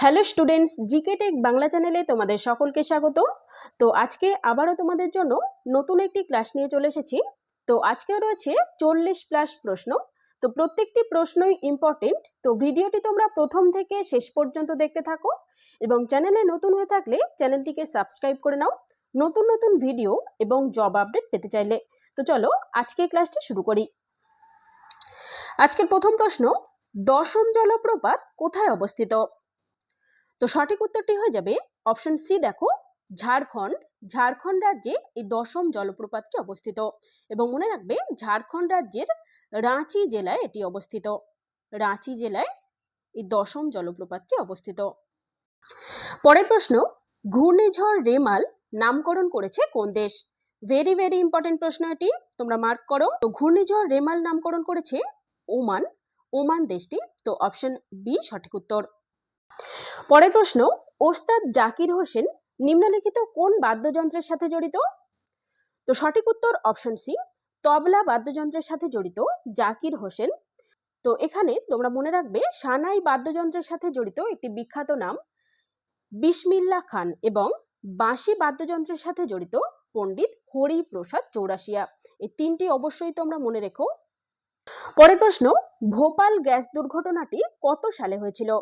Hello students, GK tech Bangla চ্যানেলে তোমাদের সকলকে স্বাগত। তো আজকে আবারও তোমাদের জন্য নতুন একটি ক্লাস নিয়ে চলে এসেছি। তো আজকে রয়েছে 40+ প্রশ্ন। তো প্রত্যেকটি প্রশ্নই ইম্পর্টেন্ট। তো ভিডিওটি তোমরা প্রথম থেকে শেষ পর্যন্ত দেখতে থাকো এবং চ্যানেলে নতুন হয়ে থাকলে চ্যানেলটিকে সাবস্ক্রাইব করে নাও নতুন নতুন ভিডিও এবং জব আপডেট পেতে চাইলে। তো চলো আজকে ক্লাসটি শুরু করি। আজকের প্রথম প্রশ্ন, দশম জলপ্রপাত কোথায় অবস্থিত? তো সঠিক উত্তরটি হয়ে যাবে অপশন সি। দেখো, ঝাড়খণ্ড রাজ্যে এই দশম জলপ্রপাতটি অবস্থিত এবং মনে রাখবে ঝাড়খণ্ড রাজ্যের রাঁচি জেলায় এটি অবস্থিত। রাঁচি জেলায় এই দশম জলপ্রপাতটি অবস্থিত। পরের প্রশ্ন, ঘূর্ণিঝড় রেমাল নামকরণ করেছে কোন দেশ? ভেরি ভেরি ইম্পর্টেন্ট প্রশ্ন, এটি তোমরা মার্ক করো। তো ঘূর্ণিঝড় রেমাল নামকরণ করেছে ওমান দেশটি। তো অপশন বি সঠিক উত্তর। পরের প্রশ্ন, ওস্তাদ জাকির হোসেন নিম্নলিখিত কোন বাদ্যযন্ত্রের সাথে জড়িত? তো সঠিক উত্তর অপশন সি, তবলা বাদ্যযন্ত্রের সাথে জড়িত জাকির হোসেন। তো এখানে তোমরা মনে রাখবে সানাই বাদ্যযন্ত্রের সাথে জড়িত একটি বিখ্যাত নাম বিসমিল্লাহ খান এবং বাঁশি বাদ্যযন্ত্রের সাথে জড়িত পণ্ডিত হরিপ্রসাদ চৌরাশিয়া। এই তিনটি অবশ্যই তোমরা মনে রেখো। পরের প্রশ্ন, ভোপাল গ্যাস দুর্ঘটনাটি কত সালে হয়েছিল?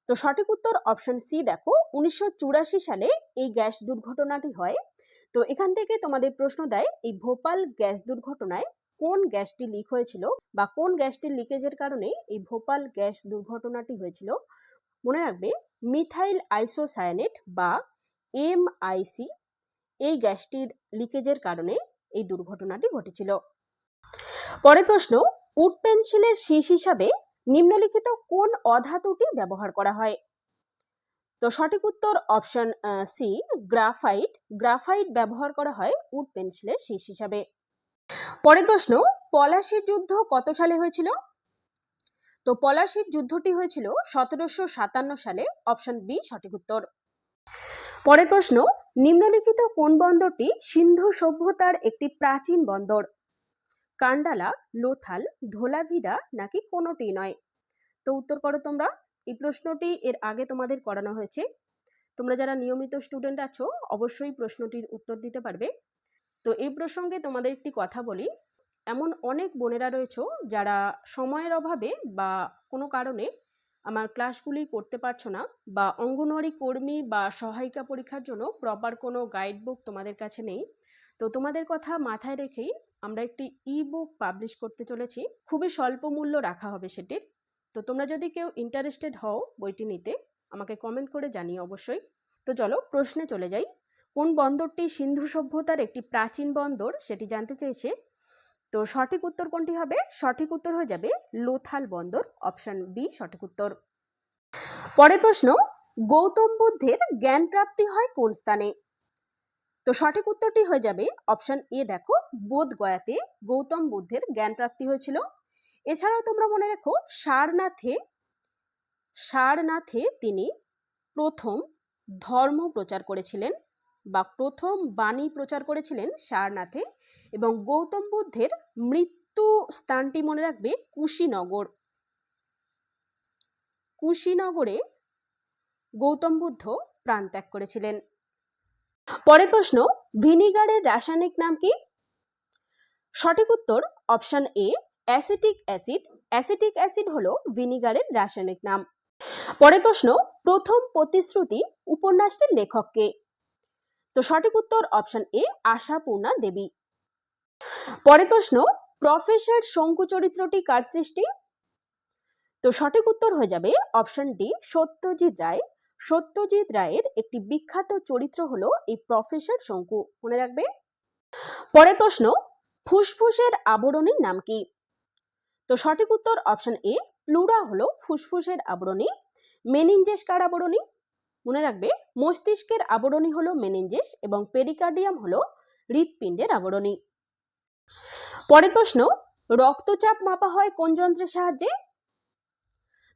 তো সঠিক উত্তর অপশন সি। দেখো, 1984 সালে এই গ্যাস দুর্ঘটনাটি হয়। তো এখান থেকে তোমাদের প্রশ্ন দেয় এই ভোপাল গ্যাস দুর্ঘটনায় কোন গ্যাসটি লিক হয়েছিল বা কোন গ্যাসটির লিকেজের কারণে এই ভোপাল গ্যাস দুর্ঘটনাটি হয়েছিল। মনে রাখবে মিথাইল আইসোসায়ানেট বা MIC এই গ্যাসটির লিকেজের কারণে এই দুর্ঘটনাটি ঘটেছিল। পরের প্রশ্ন, উড পেন্সিলের শীষ হিসাবে নিম্নলিখিত কোন অধাতুটি ব্যবহার করা হয়? তো সঠিক উত্তর অপশন সি, গ্রাফাইট ব্যবহার করা হয় উড পেন্সিলের শীষ হিসাবে। পরের প্রশ্ন, পলাশির যুদ্ধ কত সালে হয়েছিল? তো পলাশির যুদ্ধটি হয়েছিল 1757 সালে। অপশন বি সঠিক উত্তর। পরের প্রশ্ন, নিম্নলিখিত কোন বন্দরটি সিন্ধু সভ্যতার একটি প্রাচীন বন্দর? কান্ডালা, লোথাল, ধোলাভিরা নাকি কোনোটি নয়? তো উত্তর করো তোমরা। এই প্রশ্নটি এর আগে তোমাদের করানো হয়েছে। তোমরা যারা নিয়মিত স্টুডেন্ট আছো অবশ্যই প্রশ্নটির উত্তর দিতে পারবে। তো এই প্রসঙ্গে তোমাদের একটি কথা বলি, এমন অনেক বোনেরা রয়েছে যারা সময়ের অভাবে বা কোনো কারণে আমার ক্লাসগুলি করতে পারছো না, বা অঙ্গনওয়াড়ি কর্মী বা সহায়িকা পরীক্ষার জন্য প্রপার কোনো গাইড বুক তোমাদের কাছে নেই। তো তোমাদের কথা মাথায় রেখেই আমরা একটি বুক পাবলিশ করতে চলেছি। খুবই স্বল্প মূল্য রাখা হবে সেটির। তো তোমরা যদি কেউ ইন্টারেস্টেড হও বইটি নিতে, আমাকে কমেন্ট করে জানিও অবশ্যই। তো চলো প্রশ্নে চলে যাই। কোন বন্দরটি সিন্ধু সভ্যতার একটি প্রাচীন বন্দর সেটি জানতে চেয়েছে। তো সঠিক উত্তর কোনটি হবে? সঠিক উত্তর হয়ে যাবে লোথাল বন্দর। অপশন বি সঠিক উত্তর। পরের প্রশ্ন, গৌতম বুদ্ধের জ্ঞান প্রাপ্তি হয় কোন স্থানে? তো সঠিক উত্তরটি হয়ে যাবে অপশন এ। দেখো, বোধগয়াতে গৌতম বুদ্ধের জ্ঞান প্রাপ্তি হয়েছিল। এছাড়াও তোমরা মনে রেখো সারনাথে তিনি প্রথম ধর্ম প্রচার করেছিলেন বা প্রথম বাণী প্রচার করেছিলেন সারনাথে। এবং গৌতম বুদ্ধের মৃত্যু স্থানটি মনে রাখবে কুশীনগরে গৌতম বুদ্ধ প্রাণ ত্যাগ করেছিলেন। পরের প্রশ্ন, ভিনিগারের রাসায়নিক নাম কি? সঠিক উত্তর option A, acetic acid. Acetic acid হলো ভিনিগারের রাসায়নিক নাম। পরের প্রশ্ন, প্রথম প্রতিশ্রুতি উপন্যাসটির লেখক কে? তো সঠিক উত্তর অপশন এ, আশাপূর্ণা দেবী। পরের প্রশ্ন, প্রফেসর শঙ্কু চরিত্রটি কার সৃষ্টি? তো সঠিক উত্তর হয়ে যাবে অপশন ডি, সত্যজিৎ রায়। সত্যজিৎ রায়ের একটি বিখ্যাত চরিত্র হলো এই প্রফেসর শঙ্কু, মনে রাখবে। পরের প্রশ্ন, ফুসফুসের আবরণীর নাম কি? তো সঠিক উত্তর অপশন এ, প্লুরা হলো ফুসফুসের আবরণী। মেনিনজেস কার আবরণী? মনে রাখবে মস্তিষ্কের আবরণী হলো মেনিনজেস এবং পেরিকার্ডিয়াম হলো হৃৎপিণ্ডের আবরণী। পরের প্রশ্ন, রক্তচাপ মাপা হয় কোন যন্ত্রের সাহায্যে?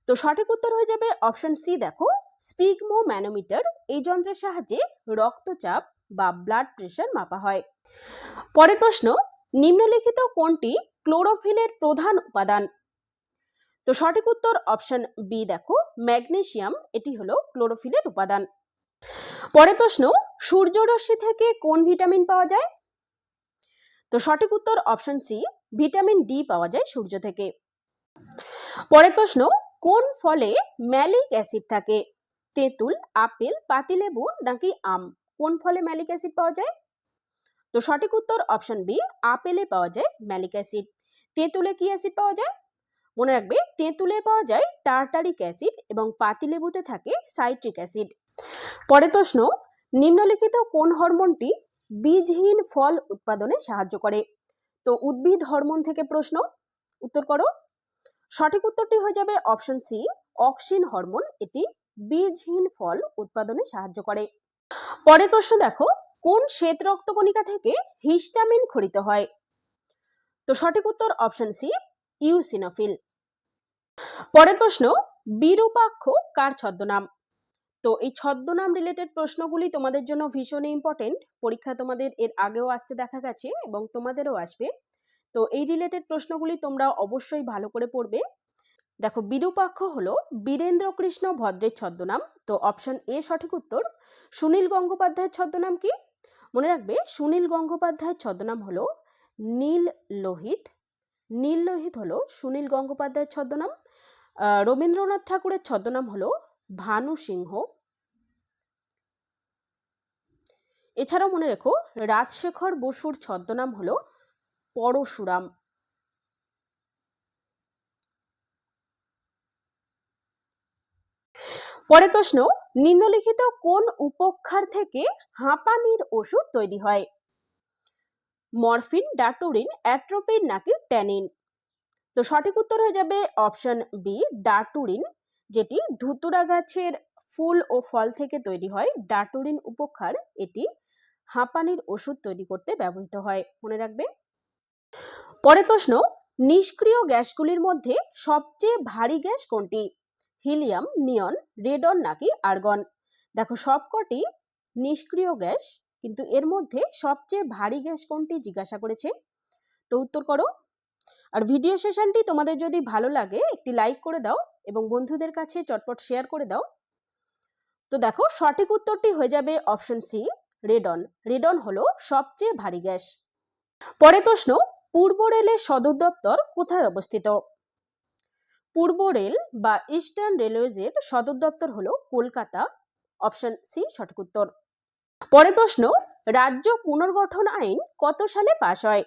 তো সঠিক উত্তর হয়ে যাবে অপশন সি। দেখো, স্পিগমোম্যানোমিটার এই যন্ত্রের সাহায্যে রক্তচাপ বা ব্লাড প্রেশার মাপা হয়। পরের প্রশ্ন, নিম্নলিখিত কোনটি ক্লোরোফিলের প্রধান উপাদান? তো সঠিক উত্তর অপশন বি দেখো ম্যাগনেসিয়াম, এটি হলো ক্লোরোফিলের উপাদান। পরের প্রশ্ন, সূর্যরশ্মি থেকে কোন ভিটামিন পাওয়া যায়? তো সঠিক উত্তর অপশন সি ভিটামিন ডি পাওয়া যায় সূর্য থেকে। পরের প্রশ্ন, কোন ফলে ম্যালিক অ্যাসিড থাকে? তেঁতুল, আপেল, পাতিলেবু নাকি আম? কোন ফলে ম্যালিক অ্যাসিড পাওয়া যায়? তো সঠিক উত্তর অপশন বি আপেলে পাওয়া যায় ম্যালিক অ্যাসিড। তেঁতুলে কি অ্যাসিড পাওয়া যায়? মনে রাখবে তেঁতুলে পাওয়া যায় টার্টারিক অ্যাসিড এবং পাতিলেবুতে থাকে সাইট্রিক অ্যাসিড। পরের প্রশ্ন, নিম্নলিখিত কোন হরমোনটি বীজহীন ফল উৎপাদনে সাহায্য করে? তো উদ্ভিদ হরমোন থেকে প্রশ্ন, উত্তর করো। সঠিক উত্তরটি হয়ে যাবে অপশন সি অক্সিন হরমোন, এটি বীজহীন ফল উৎপাদনে সাহায্য করে। পরের প্রশ্ন দেখো, কোন শ্বেত রক্তকণিকা থেকে হিস্টামিন ক্ষরিত হয়? তো সঠিক উত্তর অপশন সি ইউসিনোফিল। পরের প্রশ্ন, বিরূপাক্ষ কার ছদ্মনাম? তো এই ছদ্মনাম রিলেটেড প্রশ্নগুলি তোমাদের জন্য ভীষণ ইম্পর্টেন্ট, পরীক্ষা তোমাদের এর আগেও আসতে দেখা গেছে এবং তোমাদেরও আসবে। তো এই রিলেটেড প্রশ্নগুলি তোমরা অবশ্যই ভালো করে পড়বে। দেখো, বিরূপাক্ষ হলো বীরেন্দ্র কৃষ্ণ ভদ্রের ছদ্মনাম। তো অপশন এ সঠিক উত্তর। সুনীল গঙ্গোপাধ্যায়ের ছদ্মনাম কি? মনে রাখবে সুনীল গঙ্গোপাধ্যায়ের ছদ্মনাম হলো নীল লোহিত। নীল লোহিত হলো সুনীল গঙ্গোপাধ্যায়ের ছদ্মনাম। রবীন্দ্রনাথ ঠাকুরের ছদ্মনাম হলো ভানু সিংহ। এছাড়াও মনে রেখো রাজশেখর বসুর ছদ্মনাম হলো পরশুরাম। পরের প্রশ্ন, নিম্নলিখিত কোন উপক্ষার থেকে হাঁপানির ওষুধ তৈরি হয়? মরফিন, ডাটুরিন, অ্যাট্রোপিন নাকি ট্যানিন? তো সঠিক উত্তর হয়ে যাবে অপশন বি ডাটুরিন, যেটি ধুতুরা গাছের ফুল ও ফল থেকে তৈরি হয়। ডাটুরিন উপক্ষার এটি হাঁপানির ওষুধ তৈরি করতে ব্যবহৃত হয়, মনে রাখবে। পরের প্রশ্ন, নিষ্ক্রিয় গ্যাসগুলির মধ্যে সবচেয়ে ভারী গ্যাস কোনটি? হিলিয়াম, নিয়ন, রেডন নাকি আর্গন? দেখো, সবকটি নিষ্ক্রিয় গ্যাস, কিন্তু এর মধ্যে সবচেয়ে ভারী গ্যাস কোনটি জিজ্ঞাসা করেছে। তো উত্তর করো। আর ভিডিও সেশনটি তোমাদের যদি ভালো লাগে একটি লাইক করে দাও এবং বন্ধুদের কাছে চটপট শেয়ার করে দাও। তো দেখো, সঠিক উত্তরটি হয়ে যাবে অপশন সি রেডন। রেডন হলো সবচেয়ে ভারী গ্যাস। পরের প্রশ্ন, পূর্ব রেলের সদর দপ্তর কোথায় অবস্থিত? পূর্ব রেল বা ইস্টার্ন রেলওয়েজের সদর দপ্তর হলো কলকাতা। অপশন সি সঠিক উত্তর। পরের প্রশ্ন, রাজ্য পুনর্গঠন আইন কত সালে পাশ হয়?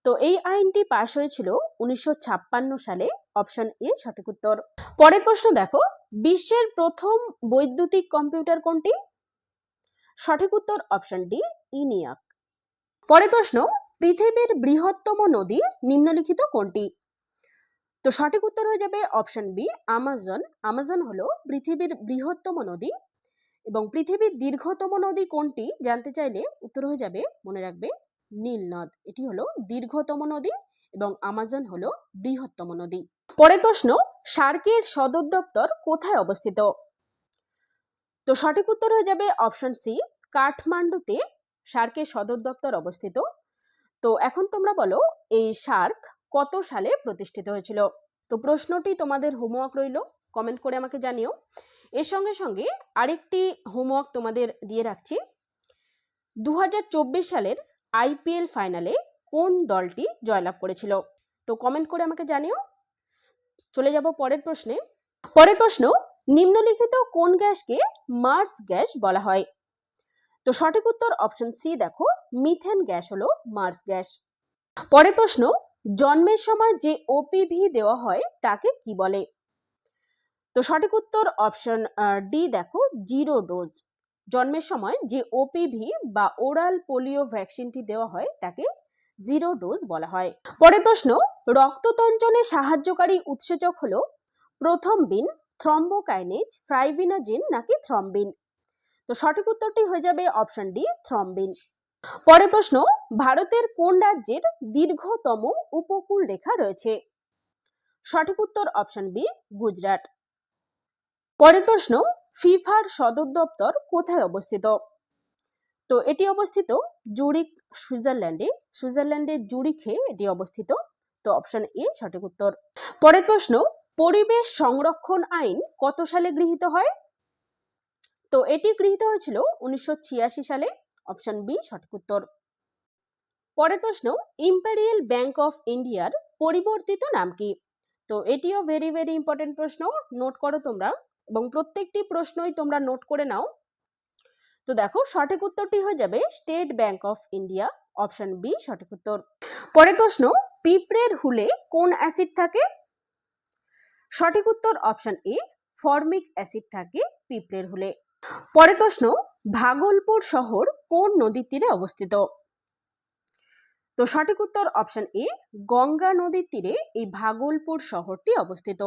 তো এই আইনটি পাশ হয়েছিল 1956 সালে। অপশন এ সঠিক উত্তর। পরের প্রশ্ন দেখো, বিশ্বের প্রথম বৈদ্যুতিক কম্পিউটার কোনটি? সঠিক উত্তর অপশন ডি ইনিয়াক। পরের প্রশ্ন, পৃথিবীর বৃহত্তম নদী নিম্নলিখিত কোনটি? তো সঠিক উত্তর হয়ে যাবে অপশন বি আমাজন। আমাজন হলো পৃথিবীর বৃহত্তম নদী। এবং পৃথিবীর দীর্ঘতম নদী কোনটি জানতে চাইলে উত্তর হয়ে যাবে, মনে রাখবে, নীল নদ। এটি হলো দীর্ঘতম নদী এবং আমাজন হলো বৃহত্তম নদী। পরের প্রশ্ন, সার্কের সদর দপ্তর কোথায় অবস্থিত? তো সঠিক উত্তর হয়ে যাবে অপশন সি কাঠমান্ডুতে সার্কের সদর দপ্তর অবস্থিত। তো এখন তোমরা বলো, এই সার্ক কত সালে প্রতিষ্ঠিত হয়েছিল? তো প্রশ্নটি তোমাদের হোমওয়ার্ক রইল, কমেন্ট করে আমাকে জানিও। এর সঙ্গে সঙ্গে আরেকটি হোমওয়ার্ক তোমাদের দিয়ে রাখছি। 2024 সালের আইপিএল ফাইনালে কোন দলটি জয়লাভ করেছিল? তো কমেন্ট করে আমাকে জানিও। চলে যাব পরের প্রশ্নে। পরের প্রশ্ন, নিম্নলিখিত কোন গ্যাসকে মার্স গ্যাস বলা হয়? তো সঠিক উত্তর অপশন সি দেখো মিথেন গ্যাস হলো মার্স গ্যাস। পরের প্রশ্ন, জন্মের সময় যে ওপিভি দেওয়া হয় তাকে কি বলে? তো সঠিক উত্তর অপশন ডি দেখো জিরো ডোজ। জন্মের সময় যে ওপিভি বা ওরাল পোলিও ভ্যাকসিনটি দেওয়া হয় তাকে জিরো ডোজ বলা হয়। পরের প্রশ্ন, রক্ততঞ্চনে সাহায্যকারী উৎসেচক হলো প্রথমবিন, থ্রম্বোকাইনেজ, ফাইব্রিনোজেন নাকি থ্রম্বিন? তো সঠিক উত্তরটি হয়ে যাবে অপশন ডি থ্রম্বিন। পরের প্রশ্ন, ভারতের কোন রাজ্যের দীর্ঘতম উপকূল রেখা রয়েছে? সঠিক উত্তর অপশন বি গুজরাট। পরের প্রশ্ন, ফিফার সদর দপ্তর কোথায় অবস্থিত? তো এটি অবস্থিত জুরিক, সুইজারল্যান্ডে। সুইজারল্যান্ডের জুরিখে এটি অবস্থিত। তো অপশন এ সঠিক উত্তর। পরের প্রশ্ন, পরিবেশ সংরক্ষণ আইন কত সালে গৃহীত হয়? তো এটি গৃহীত হয়েছিল 1986 সালে। অপশন বি সঠিক উত্তর। পরের প্রশ্ন, ইম্পেরিয়াল ব্যাংক অফ ইন্ডিয়ার পরিবর্তিত নাম কি? তো এটিও ভেরি ভেরি ইম্পর্টেন্ট প্রশ্ন, নোট করো তোমরা এবং প্রত্যেকটি প্রশ্নই তোমরা নোট করে নাও। তো দেখো সঠিক উত্তরটি হয়ে যাবে State Bank of India. Option B সঠিক উত্তর। পরের প্রশ্ন, পিঁপড়ের হুলে কোন অ্যাসিড থাকে? সঠিক উত্তর অপশন এ, ফর্মিক অ্যাসিড থাকে পিঁপড়ের হুলে। পরের প্রশ্ন, ভাগলপুর শহর কোন নদীর তীরে অবস্থিত? তো সঠিক উত্তর অপশন এ, গঙ্গা নদীর তীরে এই ভাগলপুর শহরটি অবস্থিত।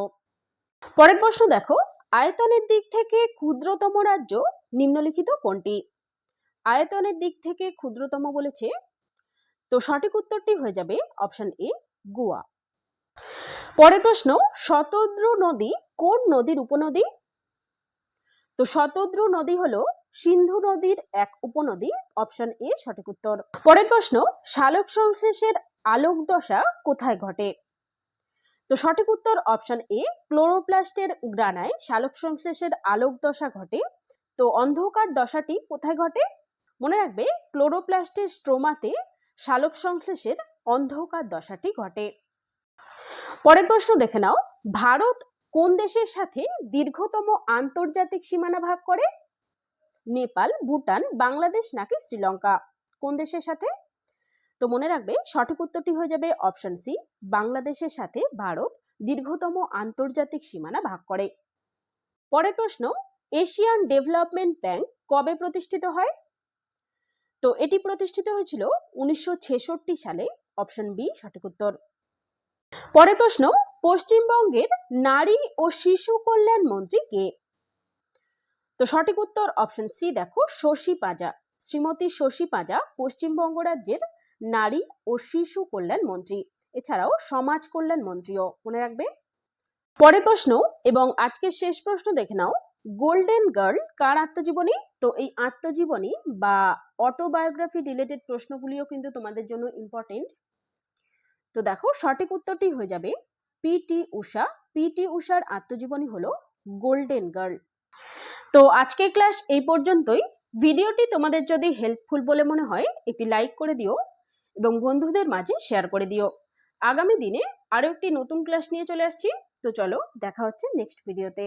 পরের প্রশ্ন দেখো, আয়তনের দিক থেকে ক্ষুদ্রতম রাজ্য নিম্নলিখিত কোনটি? আয়তনের দিক থেকে ক্ষুদ্রতম বলেছে, তো সঠিক উত্তরটি হয়ে যাবে অপশন এ, গোয়া। পরের প্রশ্ন, শতদ্রু নদী কোন নদীর উপনদী? তো শতদ্রু নদী হলো সিন্ধু নদীর এক উপনদী। অপশন এ সঠিক উত্তর। পরের প্রশ্ন, সালোক সংশ্লেষের আলোক দশা কোথায় ঘটে? তো সঠিক উত্তর অপশন এ, ক্লোরোপ্লাস্টের গ্রানায় সালোক সংশ্লেষের আলোক দশা ঘটে। তো অন্ধকার দশাটি কোথায় ঘটে? মনে রাখবে, ক্লোরোপ্লাস্টের স্ট্রোমাতে সালোক সংশ্লেষের অন্ধকার দশাটি ঘটে। পরের প্রশ্ন দেখে নাও, ভারত কোন দেশের সাথে দীর্ঘতম আন্তর্জাতিক সীমানা ভাগ করে? নেপাল, ভুটান, বাংলাদেশ নাকি শ্রীলঙ্কা? কোন দেশের সাথে? তো মনে রাখবে সঠিক উত্তরটি হয়ে যাবে অপশন সি, বাংলাদেশের সাথে ভারত দীর্ঘতম আন্তর্জাতিক সীমানা ভাগ করে। পরের প্রশ্ন, এশিয়ান ডেভেলপমেন্ট ব্যাংক কবে প্রতিষ্ঠিত হয়? তো এটি প্রতিষ্ঠিত হয়েছিল 1966 সালে। অপশন বি সঠিক উত্তর। পরের প্রশ্ন, পশ্চিমবঙ্গের নারী ও শিশু কল্যাণ মন্ত্রী কে? তো সঠিক উত্তর অপশন সি, দেখো শশী পাঁজা। শ্রীমতী শশী পাঁজা পশ্চিমবঙ্গ রাজ্যের নারী ও শিশু কল্যাণ মন্ত্রী, এছাড়াও সমাজ কল্যাণ মন্ত্রীও, মনে রাখবে। পরের প্রশ্ন এবং আজকের শেষ প্রশ্ন দেখে নাও, গোল্ডেন গার্ল কার আত্মজীবনী? তো এই আত্মজীবনী বা অটোবায়োগ্রাফি রিলেটেড প্রশ্নগুলিও কিন্তু তোমাদের জন্য ইম্পর্টেন্ট। তো দেখো সঠিক উত্তরটি হয়ে যাবে পিটি ঊষা। পিটি ঊষার আত্মজীবনী হলো গোল্ডেন গার্ল। তো আজকের ক্লাস এই পর্যন্তই। ভিডিওটি তোমাদের যদি হেল্পফুল বলে মনে হয় একটি লাইক করে দিও এবং বন্ধুদের মাঝে শেয়ার করে দিও। আগামী দিনে আরো একটি নতুন ক্লাস নিয়ে চলে আসছি। তো চলো দেখা হচ্ছে নেক্সট ভিডিওতে।